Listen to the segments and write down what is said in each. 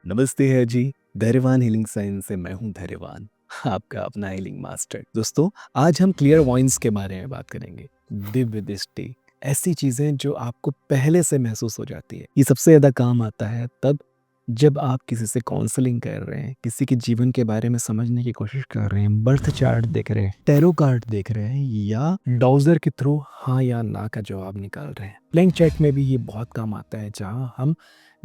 नमस्ते है जी। धैर्यवान हीलिंग साइंस से मैं हूं धैर्यवान, आपका अपना हीलिंग मास्टर। दोस्तों, आज हम क्लियर वॉइस के बारे में बात करेंगे। दिव्य दृष्टि, ऐसी चीजें जो आपको पहले से महसूस हो जाती है। ये सबसे ज्यादा काम आता है तब जब आप किसी से काउंसलिंग कर रहे हैं, किसी के जीवन के बारे में समझने की कोशिश कर रहे हैं, बर्थ चार्ट देख रहे हैं, टैरो कार्ड देख रहे हैं, या डाउजर के थ्रू हाँ या ना का जवाब निकाल रहे हैं। प्लेइंग चैट में भी ये बहुत काम आता है, जहाँ हम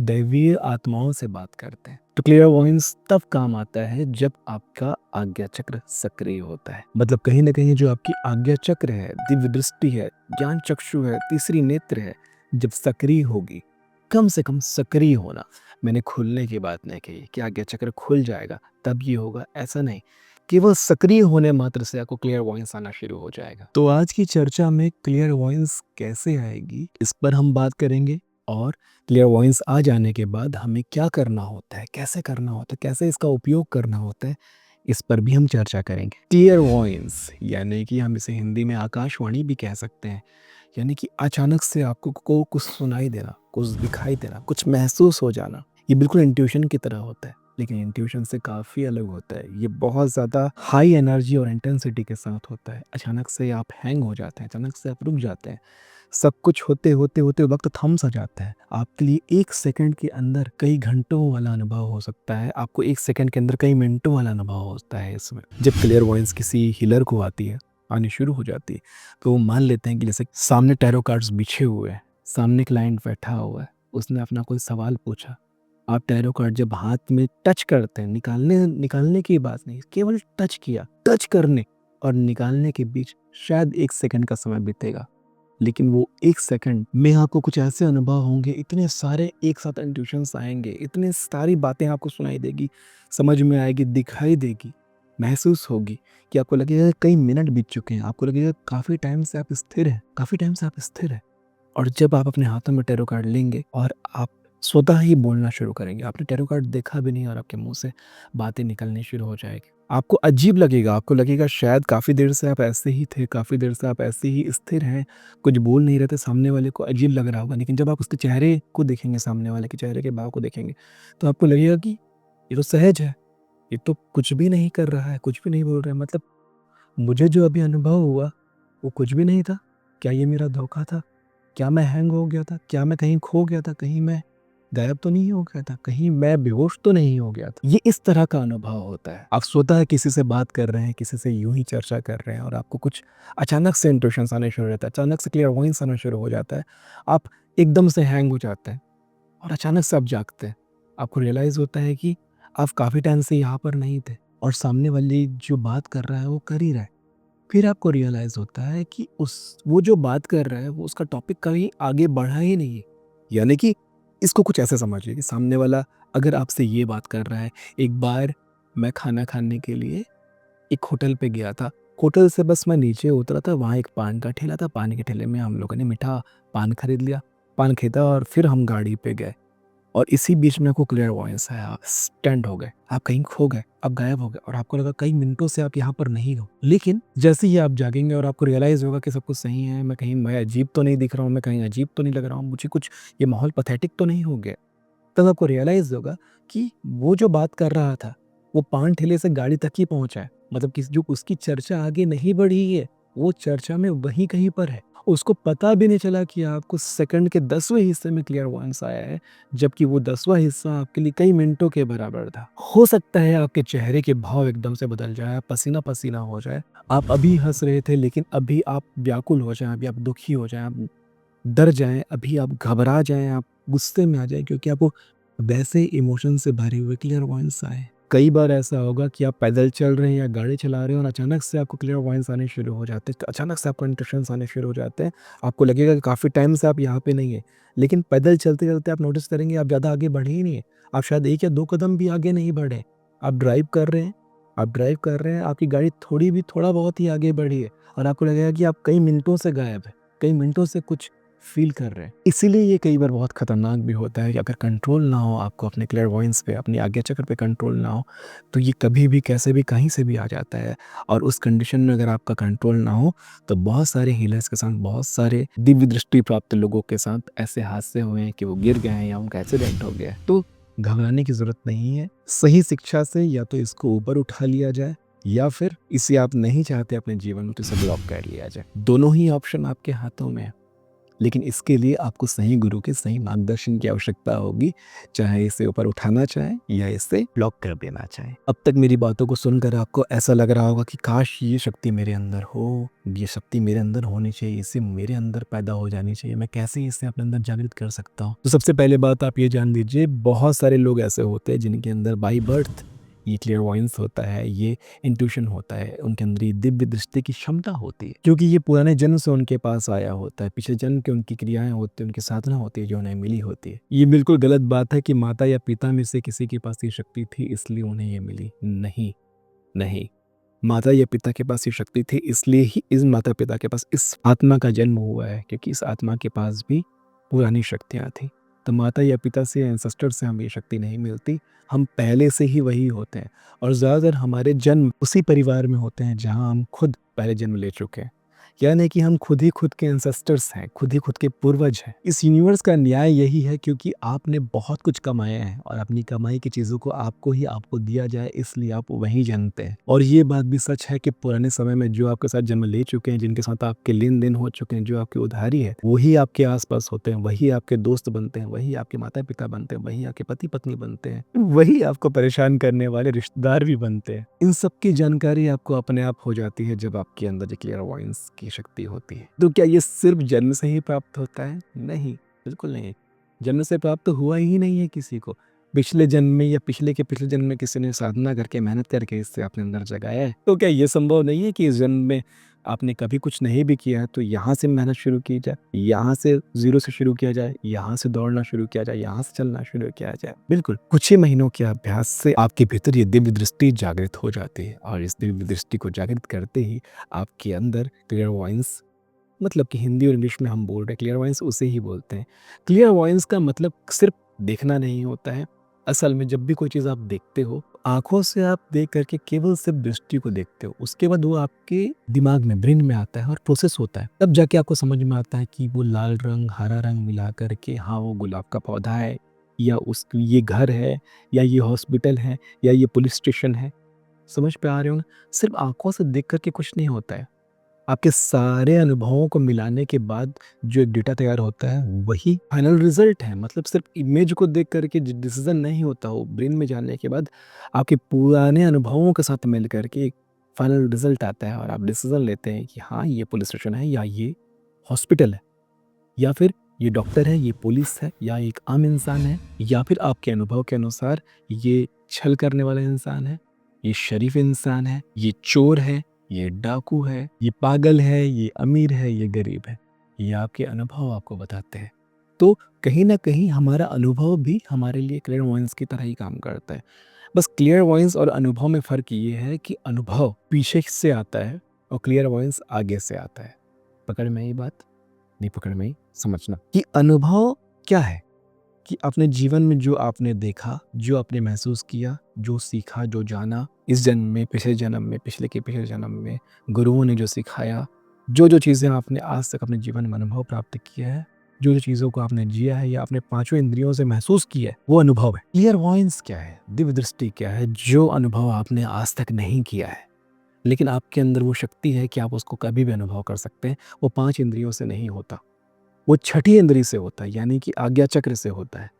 दैवीय आत्माओं से बात करते हैं। तो क्लियर वॉइस तब काम आता है जब आपका आज्ञा चक्र सक्रिय होता है। मतलब कहीं ना कहीं जो आपकी आज्ञा चक्र है, दिव्य दृष्टि है, ज्ञान चक्षु है, तीसरी नेत्र है, जब सक्रिय होगी, कम से कम सक्रिय होना। मैंने खुलने की बात नहीं कही कि आज्ञा चक्र खुल जाएगा तब ये होगा, ऐसा नहीं। केवल सक्रिय होने मात्र से आपको क्लियर वॉइस आना शुरू हो जाएगा। तो आज की चर्चा में क्लियर वॉइस कैसे आएगी, इस पर हम बात करेंगे। और क्लियर वॉइस आ जाने के बाद हमें क्या करना होता है, कैसे करना होता है, कैसे इसका उपयोग करना होता है, इस पर भी हम चर्चा करेंगे। क्लियर वॉइस यानी कि हम इसे हिंदी में आकाशवाणी भी कह सकते हैं। यानी कि अचानक से आपको को कुछ सुनाई देना, कुछ दिखाई देना, कुछ महसूस हो जाना। ये बिल्कुल इंट्यूशन की तरह होता है, लेकिन इंट्यूशन से काफ़ी अलग होता है। ये बहुत ज़्यादा हाई एनर्जी और इंटेंसिटी के साथ होता है। अचानक से आप हैंग हो जाते हैं, अचानक से आप रुक जाते हैं। सब कुछ होते होते होते वक्त थम सा जाता है। आपके लिए 1 सेकंड के अंदर कई घंटों वाला अनुभव हो सकता है, आपको 1 सेकंड के अंदर कई मिनटों वाला अनुभव होता है इसमें। जब क्लियर वॉइस किसी हीलर को आती है, आनी शुरू हो जाती है, तो वो मान लेते हैं कि जैसे सामने टैरो कार्ड्स बिछे हुए हैं, सामने क्लाइंट बैठा हुआ है, उसने अपना कोई सवाल पूछा। आप टैरो कार्ड जब हाथ में टच करते हैं, निकालने निकालने की बात नहीं, केवल टच किया, टच करने और निकालने के बीच शायद 1 सेकंड का समय बीतेगा। लेकिन वो 1 सेकंड में आपको कुछ ऐसे अनुभव होंगे, इतने सारे एक साथ इंट्यूशंस आएँगे, इतनी सारी बातें आपको सुनाई देगी, समझ में आएगी, दिखाई देगी, महसूस होगी कि आपको लगेगा कई मिनट बीत चुके हैं, आपको लगेगा काफ़ी टाइम से आप स्थिर हैं, काफ़ी टाइम से आप स्थिर हैं। और जब आप अपने हाथों में टैरो कार्ड लेंगे और आप स्वतः ही बोलना शुरू करेंगे, आपने टैरो कार्ड देखा भी नहीं और आपके मुँह से बातें निकलनी शुरू हो जाएगी। आपको अजीब लगेगा, आपको लगेगा शायद काफ़ी देर से आप ऐसे ही थे, काफ़ी देर से आप ऐसे ही स्थिर हैं, कुछ बोल नहीं रहे थे, सामने वाले को अजीब लग रहा होगा। लेकिन जब आप उसके चेहरे को देखेंगे, सामने वाले के चेहरे के भाव को देखेंगे, तो आपको लगेगा कि ये तो सहज है, ये तो कुछ भी नहीं कर रहा है, कुछ भी नहीं बोल रहा है। मतलब मुझे जो अभी अनुभव हुआ, वो कुछ भी नहीं था। क्या ये मेरा धोखा था? क्या मैं हैंग हो गया था? क्या मैं कहीं खो गया था? कहीं मैं गायब तो नहीं हो गया था? कहीं मैं बेहोश तो नहीं हो गया था? ये इस तरह का अनुभव होता है। आप स्वतः किसी से बात कर रहे हैं, किसी से यूँ ही चर्चा कर रहे हैं और आपको कुछ अचानक से इंट्यूशंस आने शुरू हो जाता है, अचानक से क्लियर वॉइस आना शुरू हो जाता है। आप एकदम से हैंग हो जाते हैं और अचानक से आप जागते हैं। आपको रियलाइज़ होता है कि आप काफ़ी टाइम से यहाँ पर नहीं थे और सामने वाली जो बात कर रहा है, वो कर ही रहा है। फिर आपको रियलाइज़ होता है कि वो जो बात कर रहा है, वो उसका टॉपिक कहीं आगे बढ़ा ही नहीं है। यानी कि इसको कुछ ऐसे समझिए कि सामने वाला अगर आपसे ये बात कर रहा है, एक बार मैं खाना खाने के लिए एक होटल पे गया था। होटल से बस मैं नीचे उतरा था, वहाँ एक पान का ठेला था, पान के ठेले में हम लोगों ने मीठा पान खरीद लिया, पान खरीदा और फिर हम गाड़ी पे गए। और इसी बीच में आपको क्लियर वॉइस आया, आप स्टंट हो गए, आप कहीं खो गए, आप गायब हो गए और आपको लगा कई मिनटों से आप यहाँ पर नहीं हो। लेकिन जैसे ही आप जागेंगे और आपको रियलाइज़ होगा कि सब कुछ सही है, मैं अजीब तो नहीं दिख रहा हूँ, मैं कहीं अजीब तो नहीं लग रहा हूँ, मुझे कुछ ये माहौल पैथेटिक तो नहीं हो गया। तब आपको रियलाइज़ होगा कि वो जो बात कर रहा था, वो पान ठेले से गाड़ी तक ही पहुँचा है। मतलब कि जो उसकी चर्चा आगे नहीं बढ़ी है, वो चर्चा में वहीं कहीं पर है। उसको पता भी नहीं चला कि आपको सेकंड के 10वें हिस्से में क्लियर वॉइस आया है, जबकि वो 10वां हिस्सा आपके लिए कई मिनटों के बराबर था। हो सकता है आपके चेहरे के भाव एकदम से बदल जाए, पसीना-पसीना हो जाए। आप अभी हँस रहे थे, लेकिन अभी आप व्याकुल हो जाएँ, अभी आप दुखी हो जाएँ, आप डर जाएँ, अभी आप घबरा जाएँ, आप गुस्से में आ जाएँ, क्योंकि आपको वैसे इमोशन से भरे हुए क्लियर वॉइस आए। कई बार ऐसा होगा कि आप पैदल चल रहे हैं या गाड़ी चला रहे हो और अचानक से आपको क्लियर वॉइस आने शुरू हो जाते हैं, तो अचानक से आपको इंट्यूशंस आने शुरू हो जाते हैं। आपको लगेगा कि काफ़ी टाइम से आप यहाँ पे नहीं हैं, लेकिन पैदल चलते-चलते आप नोटिस करेंगे आप ज़्यादा आगे बढ़े ही नहीं हैं। आप शायद 1 या 2 कदम भी आगे नहीं बढ़े। आप ड्राइव कर रहे हैं, आपकी गाड़ी थोड़ा बहुत ही आगे बढ़ी है और आपको लगेगा कि आप कई मिनटों से गायब हैं, कई मिनटों से कुछ फ़ील कर रहे हैं। इसीलिए ये कई बार बहुत खतरनाक भी होता है कि अगर कंट्रोल ना हो आपको अपने क्लियर वॉइस पे, अपनी आज्ञा चक्र पे कंट्रोल ना हो, तो ये कभी भी, कैसे भी, कहीं से भी आ जाता है। और उस कंडीशन में अगर आपका कंट्रोल ना हो, तो बहुत सारे हीलर्स के साथ, बहुत सारे दिव्य दृष्टि प्राप्त लोगों के साथ ऐसे हादसे हुए हैं कि वो गिर गए हैं या उनका एक्सीडेंट हो गया है। तो घबराने की ज़रूरत नहीं है। सही शिक्षा से या तो इसको ऊपर उठा लिया जाए या फिर इसे आप नहीं चाहते अपने जीवन में तो इसे ब्लॉक कर लिया जाए। दोनों ही ऑप्शन आपके हाथों में है। लेकिन इसके लिए आपको सही गुरु के सही मार्गदर्शन की आवश्यकता होगी, चाहे इसे ऊपर उठाना चाहे या इसे ब्लॉक कर देना चाहे। अब तक मेरी बातों को सुनकर आपको ऐसा लग रहा होगा कि काश ये शक्ति मेरे अंदर हो, ये शक्ति मेरे अंदर होनी चाहिए, इसे मेरे अंदर पैदा हो जानी चाहिए, मैं कैसे इसे अपने अंदर जागृत कर सकता हूँ। तो सबसे पहले बात आप ये जान लीजिए, बहुत सारे लोग ऐसे होते हैं जिनके अंदर बाई बर्थ ये क्लियरवॉयंस होता है, ये इंट्यूशन होता है, उनके अंदर ये दिव्य दृष्टि की क्षमता होती है, क्योंकि ये पुराने जन्म से उनके पास आया होता है। पिछले जन्म की उनकी क्रियाएं होती हैं, उनकी साधना होती है जो उन्हें मिली होती है। ये बिल्कुल गलत बात है कि माता या पिता में से किसी के पास ये शक्ति थी इसलिए उन्हें ये मिली। नहीं, नहीं, माता या पिता के पास ये शक्ति थी इसलिए ही इस माता पिता के पास इस आत्मा का जन्म हुआ है, क्योंकि इस आत्मा के पास भी पुरानी शक्तियाँ थीं। तो माता या पिता से, एंसेस्टर से हमें ये शक्ति नहीं मिलती, हम पहले से ही वही होते हैं। और ज़्यादातर हमारे जन्म उसी परिवार में होते हैं जहाँ हम खुद पहले जन्म ले चुके हैं, यानी कि हम खुद ही खुद के एंसेस्टर्स हैं, खुद ही खुद के पूर्वज हैं। इस यूनिवर्स का न्याय यही है, क्योंकि आपने बहुत कुछ कमाया है और अपनी कमाई की चीज़ों को आपको दिया जाए, इसलिए आप वहीं जन्मते हैं। और ये बात भी सच है कि पुराने समय में जो आपके साथ जन्म ले चुके हैं, जिनके साथ आपके लेन देन हो चुके हैं, जो आपकी उधारी है, वही आपके आसपास होते हैं, वही आपके दोस्त बनते हैं, वही आपके माता पिता बनते हैं, वही आपके पति पत्नी बनते हैं, वही आपको परेशान करने वाले रिश्तेदार भी बनते हैं। इन सब की जानकारी आपको अपने आप हो जाती है जब आपके अंदर ये क्लियरवॉयंस की शक्ति होती है। तो क्या ये सिर्फ जन्म से ही प्राप्त होता है? नहीं, बिल्कुल नहीं। जन्म से प्राप्त तो हुआ ही नहीं है किसी को। पिछले जन्म में या पिछले के पिछले जन्म में किसी ने साधना करके, मेहनत करके इससे अपने अंदर जगाया है। तो क्या ये संभव नहीं है कि इस जन्म में आपने कभी कुछ नहीं भी किया है तो यहाँ से मेहनत शुरू की जाए, यहाँ से ज़ीरो से शुरू किया जाए, यहाँ से दौड़ना शुरू किया जाए, यहाँ से चलना शुरू किया जाए? बिल्कुल, कुछ ही महीनों के अभ्यास से आपके भीतर ये दिव्य दृष्टि जागृत हो जाती है, और इस दिव्य दृष्टि को जागृत करते ही आपके अंदर क्लियरवॉयंस, मतलब कि हिंदी और इंग्लिश में हम बोल रहे हैं क्लियरवॉयंस, उसे ही बोलते हैं। क्लियरवॉयंस का मतलब सिर्फ देखना नहीं होता है। असल में जब भी कोई चीज़ आप देखते हो, आँखों से आप देख करके केवल सिर्फ दृष्टि को देखते हो, उसके बाद वो आपके दिमाग में, ब्रेन में आता है और प्रोसेस होता है। तब जाके आपको समझ में आता है कि वो लाल रंग, हरा रंग मिला करके, हाँ, वो गुलाब का पौधा है, या ये घर है, या ये हॉस्पिटल है, या ये पुलिस स्टेशन है। समझ पे आ रहे होंगे? सिर्फ आँखों से देख कर के कुछ नहीं होता है। आपके सारे अनुभवों को मिलाने के बाद जो एक डेटा तैयार होता है, वही फाइनल रिजल्ट है। मतलब सिर्फ इमेज को देख करके डिसीजन नहीं होता, वो ब्रेन में जाने के बाद आपके पुराने अनुभवों के साथ मिल करके एक फाइनल रिजल्ट आता है, और आप डिसीजन लेते हैं कि हाँ, ये पुलिस स्टेशन है, या ये हॉस्पिटल है, या फिर ये डॉक्टर है, ये पुलिस है, या एक आम इंसान है, या फिर आपके अनुभव के अनुसार ये छल करने वाला इंसान है, ये शरीफ इंसान है, ये चोर है, ये डाकू है, ये पागल है, ये अमीर है, ये गरीब है। ये आपके अनुभव आपको बताते हैं। तो कहीं ना कहीं हमारा अनुभव भी हमारे लिए क्लियरवॉयंस की तरह ही काम करता है। बस क्लियरवॉयंस और अनुभव में फ़र्क ये है कि अनुभव पीछे से आता है और क्लियरवॉयंस आगे से आता है। पकड़ में ये बात? नहीं पकड़ में ही समझना कि अनुभव क्या है, कि अपने जीवन में जो आपने देखा, जो आपने महसूस किया, जो सीखा, जो जाना, इस जन्म में, पिछले जन्म में, पिछले के पिछले जन्म में गुरुओं ने जो सिखाया, जो चीज़ें आपने आज तक अपने जीवन में अनुभव प्राप्त किया है, जो चीज़ों को आपने जिया है या अपने पांचों इंद्रियों से महसूस किया है, वो अनुभव है। क्लियरवॉयंस क्या है? दिव्य दृष्टि क्या है? जो अनुभव आपने आज तक नहीं किया है, लेकिन आपके अंदर वो शक्ति है कि आप उसको कभी भी अनुभव कर सकते हैं। वो 5 इंद्रियों से नहीं होता, वो छठी इंद्री से होता है, यानी कि आज्ञा चक्र से होता है।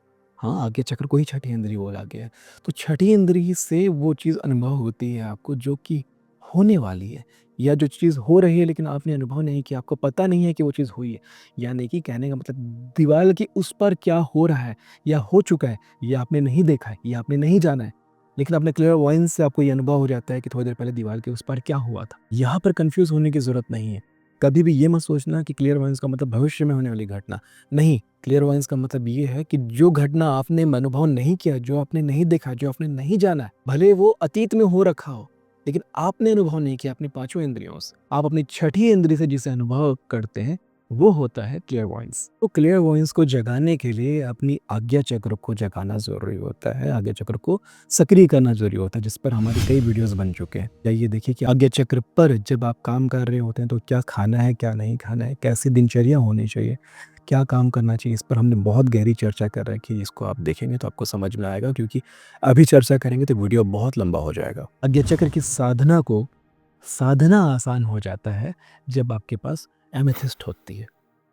हाँ, आज्ञा चक्र को ही छठी इंद्री बोला गया है। तो छठी इंद्री से वो चीज़ अनुभव होती है आपको, जो कि होने वाली है, या जो चीज़ हो रही है लेकिन आपने अनुभव नहीं किया, आपको पता नहीं है कि वो चीज़ हुई है। यानी कि कहने का मतलब, दीवार के उस पार क्या हो रहा है या हो चुका है, ये आपने नहीं देखा है, ये आपने नहीं जाना है, लेकिन अपने क्लियरवॉयंस से आपको ये अनुभव हो जाता है कि थोड़ी देर पहले दीवार के उस पार क्या हुआ था। यहाँ पर कन्फ्यूज़ होने की ज़रूरत नहीं है। कभी भी ये मत सोचना कि क्लियरवॉयंस का मतलब भविष्य में होने वाली घटना। नहीं, क्लियरवॉयंस का मतलब ये है कि जो घटना आपने अनुभव नहीं किया, जो आपने नहीं देखा, जो आपने नहीं जाना है, भले वो अतीत में हो रखा हो, लेकिन आपने अनुभव नहीं किया अपनी पांचों इंद्रियों से। आप अपनी छठी इंद्री से जिसे अनुभव करते हैं, वो होता है क्लियरवॉयंस। तो क्लियरवॉयंस को जगाने के लिए अपनी आज्ञा चक्र को जगाना ज़रूरी होता है, आज्ञा चक्र को सक्रिय करना ज़रूरी होता है, जिस पर हमारे कई वीडियोस बन चुके हैं। या ये देखिए कि आज्ञा चक्र पर जब आप काम कर रहे होते हैं तो क्या खाना है, क्या नहीं खाना है, कैसी दिनचर्या होनी चाहिए, क्या काम करना चाहिए, इस पर हमने बहुत गहरी चर्चा कर रखी है। इसको आप देखेंगे तो आपको समझ में आएगा, क्योंकि अभी चर्चा करेंगे तो वीडियो बहुत लंबा हो जाएगा। आज्ञा चक्र की साधना आसान हो जाता है जब आपके पास एमेथिस्ट होती है।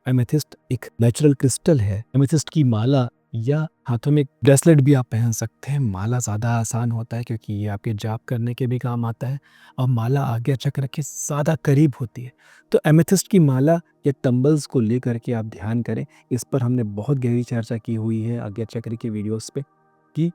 एमेथिस्ट एक नेचुरल क्रिस्टल है। एमेथिस्ट की माला या हाथों में ब्रेसलेट भी आप पहन सकते हैं। माला ज़्यादा आसान होता है क्योंकि ये आपके जाप करने के भी काम आता है, और माला आज्ञा चक्र के ज़्यादा करीब होती है। तो एमेथिस्ट की माला या टंबल्स को लेकर के आप ध्यान करें। इस पर हमने बहुत गहरी चर्चा की हुई है आज्ञा चक्र के वीडियोस पे, कि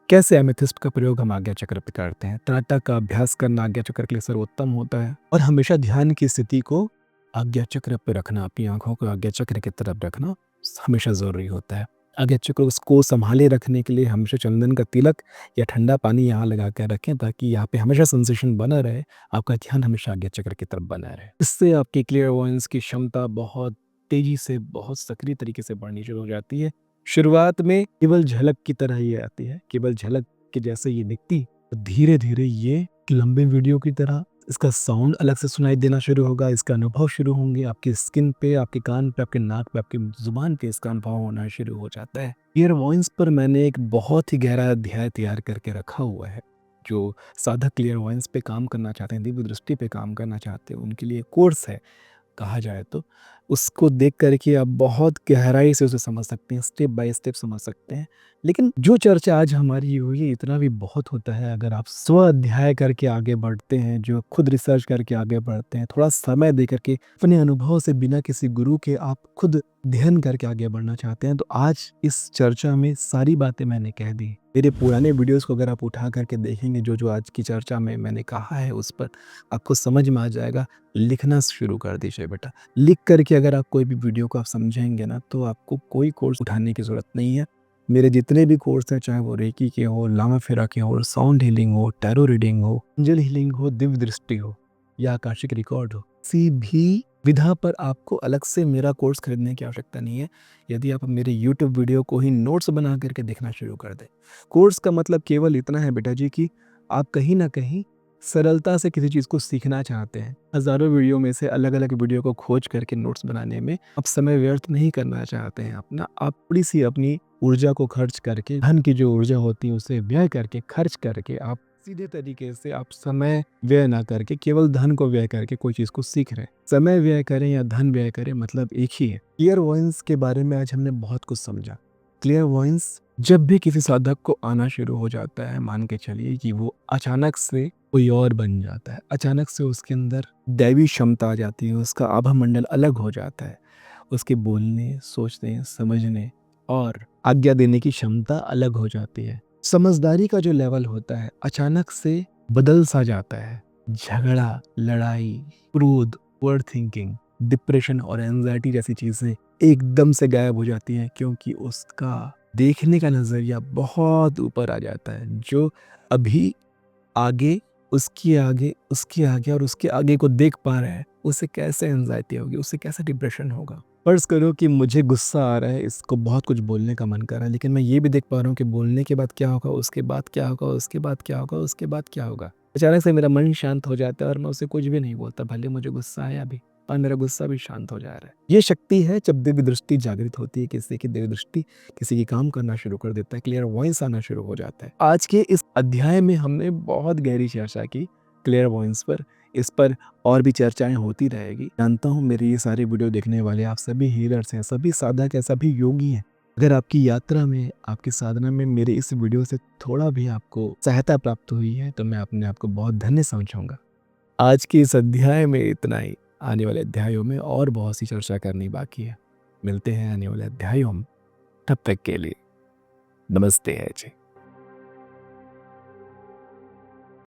कैसे एमेथिस्ट का प्रयोग हम आज्ञा चक्र पे करते हैं। त्राटा का अभ्यास करना आज्ञा चक्र के लिए सर्वोत्तम होता है, और हमेशा ध्यान की स्थिति को आज्ञा चक्र पे रखना, अपनी आंखों को आज्ञा चक्र की तरफ रखना हमेशा ज़रूरी होता है। आज्ञा चक्र को संभाले रखने के लिए हमेशा चंदन का तिलक या ठंडा पानी यहाँ लगा कर रखें, ताकि यहाँ पे हमेशा सेंसेशन बना रहे, आपका ध्यान हमेशा आज्ञा चक्र की तरफ बना रहे। इससे आपकी क्लियरवॉयंस की क्षमता बहुत तेजी से, बहुत सक्रिय तरीके से बढ़नी शुरू हो जाती है। शुरुआत में केवल झलक की तरह ये आती है, केवल झलक के जैसे ये दिखती, धीरे धीरे ये लंबे वीडियो की तरह इसका साउंड अलग से सुनाई देना शुरू होगा, इसका अनुभव शुरू होंगे, आपकी स्किन पे, आपके कान पे, आपके नाक पे, आपकी जुबान पे इसका अनुभव होना शुरू हो जाता है। क्लियरवॉयंस पर मैंने एक बहुत ही गहरा अध्याय तैयार करके रखा हुआ है। जो साधक क्लियरवॉयंस पे काम करना चाहते हैं, दिव्य दृष्टि पे काम करना चाहते हैं, उनके लिए कोर्स है कहा जाए तो। उसको देख कर के आप बहुत गहराई से उसे समझ सकते हैं, स्टेप बाय स्टेप समझ सकते हैं। लेकिन जो चर्चा आज हमारी हुई है, इतना भी बहुत होता है। अगर आप स्व अध्याय करके आगे बढ़ते हैं, जो खुद रिसर्च करके आगे बढ़ते हैं, थोड़ा समय दे करके अपने अनुभव से, बिना किसी गुरु के आप खुद अध्ययन करके आगे बढ़ना चाहते हैं, तो आज इस चर्चा में सारी बातें मैंने कह दी। मेरे पुराने वीडियोस को अगर आप उठा करके देखेंगे, जो जो आज की चर्चा में मैंने कहा है, उस पर आपको समझ में आ जाएगा। लिखना शुरू कर दीजिए बेटा। लिख करके अगर आप कोई भी वीडियो को आप समझेंगे ना, तो आपको कोई कोर्स उठाने की ज़रूरत नहीं है। मेरे जितने भी कोर्स हैं, चाहे वो रेकी के हो, लामा फेरा के हो, साउंड हीलिंग हो, टैरो रीडिंग हो, एंजल हीलिंग हो, दिव्य दृष्टि हो, या आकाशिक रिकॉर्ड हो, किसी भी विधा पर आपको अलग से मेरा कोर्स खरीदने की आवश्यकता नहीं है। यदि आप मेरे यूट्यूब वीडियो को ही नोट्स बना करके देखना शुरू कर दें। कोर्स का मतलब केवल इतना है बेटा जी, कि आप कहीं ना कहीं सरलता से किसी चीज़ को सीखना चाहते हैं। हज़ारों वीडियो में से अलग अलग वीडियो को खोज करके नोट्स बनाने में आप समय व्यर्थ नहीं करना चाहते हैं अपना। आप थोड़ी सी अपनी ऊर्जा को खर्च करके, धन की जो ऊर्जा होती है उसे व्यय करके, खर्च करके, आप सीधे तरीके से आप समय व्यय ना करके केवल धन को व्यय करके कोई चीज़ को सीख रहे हैं। समय व्यय करें या धन व्यय करें, मतलब एक ही है। क्लियरवॉयंस के बारे में आज हमने बहुत कुछ समझा। क्लियरवॉयंस जब भी किसी साधक को आना शुरू हो जाता है, मान के चलिए कि वो अचानक से कोई और बन जाता है, अचानक से उसके अंदर दैवी क्षमता आ जाती है, उसका आभा मंडल अलग हो जाता है, उसके बोलने, सोचने, समझने और आज्ञा देने की क्षमता अलग हो जाती है। समझदारी का जो लेवल होता है अचानक से बदल सा जाता है। झगड़ा, लड़ाई, क्रोध, ओवर थिंकिंग, डिप्रेशन और एंजाइटी जैसी चीज़ें एकदम से गायब हो जाती हैं, क्योंकि उसका देखने का नज़रिया बहुत ऊपर आ जाता है। जो अभी आगे, उसके आगे, उसके आगे और उसके आगे को देख पा रहा है, उसे कैसे एंजाइटी होगी, उसे कैसे डिप्रेशन होगा। फर्ज करो कि मुझे गुस्सा आ रहा है, इसको बहुत कुछ बोलने का मन कर रहा है, लेकिन मैं ये भी देख पा रहा हूँ कि बोलने के बाद क्या होगा, उसके बाद क्या होगा, उसके बाद क्या होगा, उसके बाद क्या होगा। अचानक से मेरा मन शांत हो जाता है और मैं उसे कुछ भी नहीं बोलता, भले मुझे गुस्सा आया भी, और मेरा गुस्सा भी शांत हो जा रहा है। ये शक्ति है जब दिव्य दृष्टि जागृत होती है, किसी की दिव्य दृष्टि किसी की काम करना शुरू कर देता है, क्लियर वॉइस आना शुरू हो जाता है। आज के इस अध्याय में हमने बहुत गहरी चर्चा की क्लियर वॉइस पर। इस पर और भी चर्चाएं होती रहेगी। जानता हूँ मेरे ये सारे वीडियो देखने वाले आप सभी हीलर्स हैं, सभी साधक हैं, सभी योगी हैं। अगर आपकी यात्रा में, आपकी साधना में मेरे इस वीडियो से थोड़ा भी आपको सहायता प्राप्त हुई है, तो मैं अपने आप को बहुत धन्य समझूंगा। आज के इस अध्याय में इतना ही। आने वाले अध्यायों में और बहुत सी चर्चा करनी बाकी है। मिलते हैं आने वाले अध्यायों में। तब तक के लिए नमस्ते है जी।